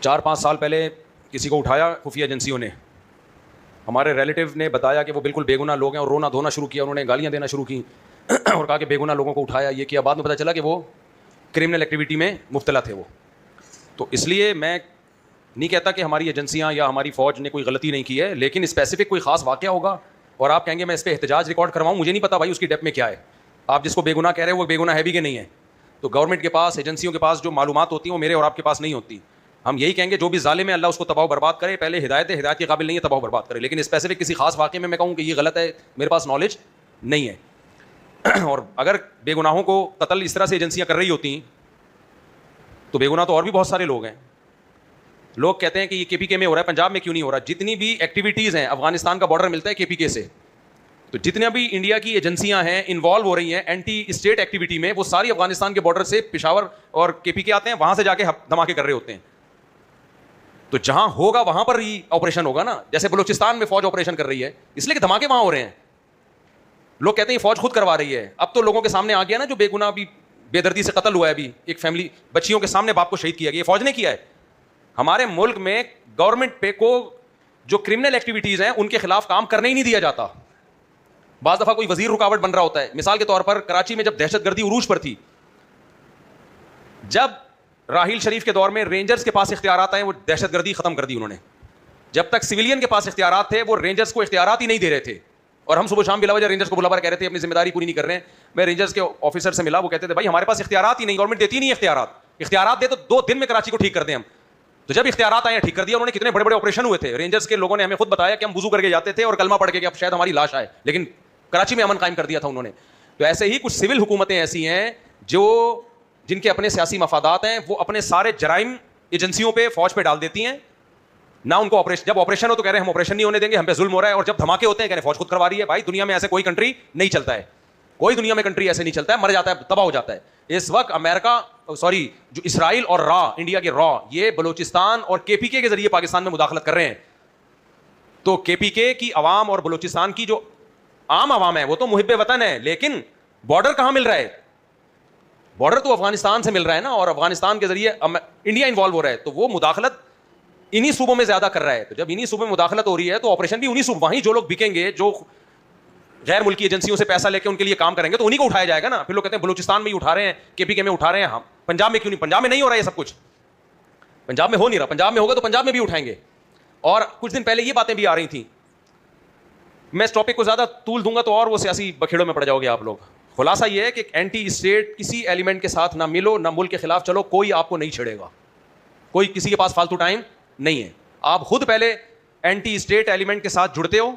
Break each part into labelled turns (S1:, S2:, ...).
S1: 4-5 سال پہلے کسی کو اٹھایا خفیہ ایجنسیوں نے, ہمارے ریلیٹیو نے بتایا کہ وہ بالکل بے گناہ لوگ ہیں, اور رونا دھونا شروع کیا, انہوں نے گالیاں دینا شروع کی اور کہا کہ بے گناہ لوگوں کو اٹھایا, یہ کیا. بعد میں پتہ چلا کہ وہ کرمنل ایکٹیویٹی میں مبتلا تھے وہ. تو اس لیے میں نہیں کہتا کہ ہماری ایجنسیاں یا ہماری فوج نے کوئی غلطی نہیں کی ہے, لیکن اسپیسیفک کوئی خاص واقعہ ہوگا اور آپ کہیں گے میں اس پہ احتجاج ریکارڈ کرواؤں, مجھے نہیں پتا بھائی اس کی ڈیپ میں کیا ہے. آپ جس کو بے گناہ کہہ رہے ہیں وہ بے گناہ ہے بھی کہ نہیں ہے. تو گورنمنٹ کے پاس, ایجنسیوں کے پاس جو معلومات ہوتی ہیں وہ میرے اور آپ کے پاس نہیں ہوتی. ہم یہی کہیں گے جو بھی ظالم ہے اللہ اس کو تباہ و برباد کرے. پہلے ہدایت کے قابل نہیں ہے, تباہ و برباد کرے. لیکن اسپیسیفک کسی خاص واقعے میں کہوں کہ یہ غلط ہے, میرے پاس نالج نہیں ہے. اور اگر بے گناہوں کو قتل اس طرح سے ایجنسیاں کر رہی ہوتی تو بے گناہ تو اور بھی بہت سارے لوگ ہیں. لوگ کہتے ہیں کہ یہ کے پی کے میں ہو رہا ہے, پنجاب میں کیوں نہیں ہو رہا. جتنی بھی ایکٹیویٹیز ہیں, افغانستان کا بارڈر ملتا ہے کے پی کے سے, تو جتنے بھی انڈیا کی ایجنسیاں ہیں انوالو ہو رہی ہیں اینٹی اسٹیٹ ایکٹیویٹی میں, وہ ساری افغانستان کے بارڈر سے پشاور اور کے پی کے آتے ہیں, وہاں سے جا کے دھماکے کر رہے ہوتے ہیں. تو جہاں ہوگا وہاں پر ہی آپریشن ہوگا نا. جیسے بلوچستان میں فوج آپریشن کر رہی ہے اس لیے کہ دھماکے وہاں ہو رہے ہیں. لوگ کہتے ہیں یہ فوج خود کروا رہی ہے. اب تو لوگوں کے سامنے آ گیا نا جو بے گناہ بھی بے دردی سے قتل ہوا ہے. ابھی ایک فیملی بچیوں کے سامنے باپ کو شہید کیا گیا, یہ فوج نے کیا ہے. ہمارے ملک میں گورنمنٹ پہ کو جو کرمنل ایکٹیویٹیز ہیں ان کے خلاف کام کرنے ہی نہیں دیا جاتا. بعض دفعہ کوئی وزیر رکاوٹ بن رہا ہوتا ہے. مثال کے طور پر کراچی میں جب دہشت گردی عروج پر تھی, جب راحیل شریف کے دور میں رینجرز کے پاس اختیارات آئے, وہ دہشت گردی ختم کر دی انہوں نے. جب تک سویلین کے پاس اختیارات تھے وہ رینجرز کو اختیارات ہی نہیں دے رہے تھے. اور ہم صبح شام بلا وجہ رینجرز کو بلا کر کہہ رہے تھے اپنی ذمہ داری پوری نہیں کر رہے ہیں. میں رینجرز کے آفیسر سے ملا, وہ کہتے تھے بھائی ہمارے پاس اختیارات ہی نہیں, گورنمنٹ دیتی نہیں اختیارات. اختیارات دے تو 2 دن میں کراچی کو ٹھیک کر دیں ہم. تو جب اختیارات آئے ٹھیک کر دیا انہوں نے. کتنے بڑے بڑے آپریشن ہوئے تھے. رینجرز کے لوگوں نے ہمیں خود بتایا کہ ہم وضو کر کے جاتے تھے اور کلمہ پڑھ کے کہ اب شاید ہماری لاش آئے, لیکن کراچی میں امن قائم کر دیا تھا انہوں نے. تو ایسے ہی کچھ سول حکومتیں ایسی ہیں جو جن کے اپنے سیاسی مفادات ہیں, وہ اپنے سارے جرائم ایجنسیوں پہ, فوج پہ ڈال دیتی ہیں. نہ ان کو آپریشن, جب آپریشن ہو تو کہہ رہے ہیں ہم آپریشن نہیں ہونے دیں گے, ہم پہ ظلم ہو رہا ہے. اور جب دھماکے ہوتے ہیں کہہ رہے ہیں فوج خود کروا رہی ہے. بھائی دنیا میں ایسے کوئی کنٹری نہیں چلتا ہے, کوئی دنیا میں کنٹری ایسے نہیں چلتا ہے, مر جاتا ہے, تباہ ہو جاتا ہے. اس وقت امریکہ جو اسرائیل اور انڈیا کے یہ بلوچستان اور کے پی کے ذریعے پاکستان میں مداخلت کر رہے ہیں. تو کے پی کے کی عوام اور بلوچستان کی جو عام عوام ہے وہ تو محب وطن ہے, لیکن بارڈر کہاں مل رہا ہے؟ بارڈر تو افغانستان سے مل رہا ہے نا, اور افغانستان کے ذریعے انڈیا انوالو ہو رہا ہے. تو وہ مداخلت انہی صوبوں میں زیادہ کر رہا ہے. تو جب انہی صوبوں میں مداخلت ہو رہی ہے تو آپریشن بھی انہی صوبوں, وہیں جو لوگ بکیں گے, جو غیر ملکی ایجنسیوں سے پیسہ لے کے ان کے لیے کام کریں گے, تو انہی کو اٹھایا جائے گا نا. پھر لوگ کہتے ہیں بلوچستان میں ہی اٹھا رہے ہیں, کے پی کے میں اٹھا رہے ہیں, ہم پنجاب میں کیوں نہیں؟ پنجاب میں نہیں ہو رہا ہے یہ سب کچھ, پنجاب میں ہو نہیں رہا. پنجاب میں ہوگا تو پنجاب میں بھی اٹھائیں گے. اور کچھ دن پہلے یہ باتیں بھی آ رہی تھیں. میں اس ٹاپک کو زیادہ طول دوں گا تو اور وہ سیاسی بکھیڑوں میں پڑ جاؤ گے آپ لوگ. خلاصہ یہ ہے کہ اینٹی اسٹیٹ کسی ایلیمنٹ کے ساتھ نہ ملو, نہ ملک کے خلاف چلو, کوئی آپ کو نہیں چھڑے گا. کوئی کسی کے پاس فالتو ٹائم نہیں ہے. آپ خود پہلے اینٹی اسٹیٹ ایلیمنٹ کے ساتھ جڑتے ہو,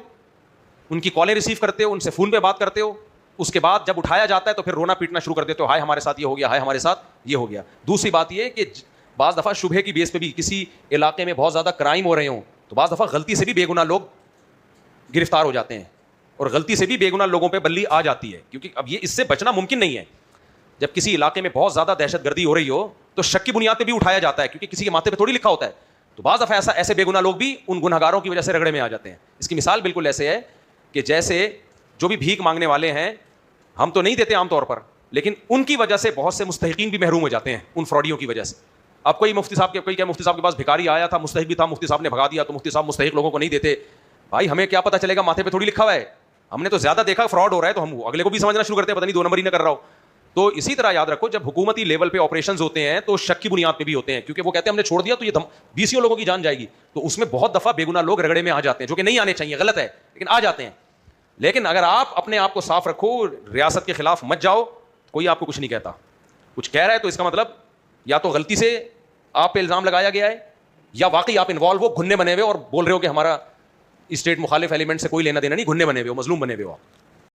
S1: ان کی کالیں ریسیو کرتے ہو, ان سے فون پہ بات کرتے ہو. اس کے بعد جب اٹھایا جاتا ہے تو پھر رونا پیٹنا شروع کر دیتے ہو, ہائے ہمارے ساتھ یہ ہو گیا, ہائے ہمارے ساتھ یہ ہو گیا. دوسری بات یہ کہ بعض دفعہ شبہے کی بیس پہ بھی کسی علاقے میں بہت زیادہ کرائم ہو رہے ہوں تو بعض دفعہ غلطی سے بھی بے گناہ لوگ گرفتار ہو جاتے ہیں, اور غلطی سے بھی بے گناہ لوگوں پہ بلی آ جاتی ہے. کیونکہ اب یہ اس سے بچنا ممکن نہیں ہے. جب کسی علاقے میں بہت زیادہ دہشت گردی ہو رہی ہو تو شک کی بنیاد پہ بھی اٹھایا جاتا ہے, کیونکہ کسی کے ماتھے پہ تھوڑی لکھا ہوتا ہے. تو بعض دفعہ ایسے بے گناہ لوگ بھی ان گنہگاروں کی وجہ سے رگڑے میں آ جاتے ہیں. اس کی مثال بالکل ایسے ہے کہ جیسے جو بھی بھیک مانگنے والے ہیں, ہم تو نہیں دیتے عام طور پر, لیکن ان کی وجہ سے بہت سے مستحقین بھی محروم ہو جاتے ہیں ان فراڈیوں کی وجہ سے. اب کوئی مفتی صاحب کے پاس بھکاری آیا تھا, مستحق بھی تھا, مفتی صاحب نے بھگا دیا, تو مفتی صاحب مستحق لوگوں کو نہیں دیتے. بھائی ہمیں کیا پتہ چلے گا, ماتھے پہ تھوڑی لکھا ہوا ہے. ہم نے تو زیادہ دیکھا فراڈ ہو رہا ہے تو ہم اگلے کو بھی سمجھنا شروع کرتے ہیں, پتہ نہیں 2 نمبر ہی نہ کر رہا ہو. تو اسی طرح یاد رکھو, جب حکومتی لیول پہ آپریشنز ہوتے ہیں تو شک کی بنیاد پہ بھی ہوتے ہیں, کیونکہ وہ کہتے ہیں ہم نے چھوڑ دیا تو یہ 20 لوگوں کی جان جائے گی. تو اس میں بہت دفعہ بے گناہ لوگ رگڑے میں آ جاتے ہیں, جو کہ نہیں آنے چاہیے, غلط ہے, لیکن آ جاتے ہیں. لیکن اگر آپ اپنے آپ کو صاف رکھو, ریاست کے خلاف مت جاؤ, کوئی آپ کو کچھ نہیں کہتا. کچھ کہہ رہا ہے تو اس کا مطلب یا تو غلطی سے آپ پہ الزام لگایا گیا ہے, یا واقعی آپ انوالو ہو, گھننے بنے ہوئے اور بول رہے ہو کہ ہمارا اسٹیٹ مخالف ایلیمنٹ سے کوئی لینا دینا نہیں, گھننے بنے ہوئے ہو, مظلوم بنے ہوئے ہو آپ.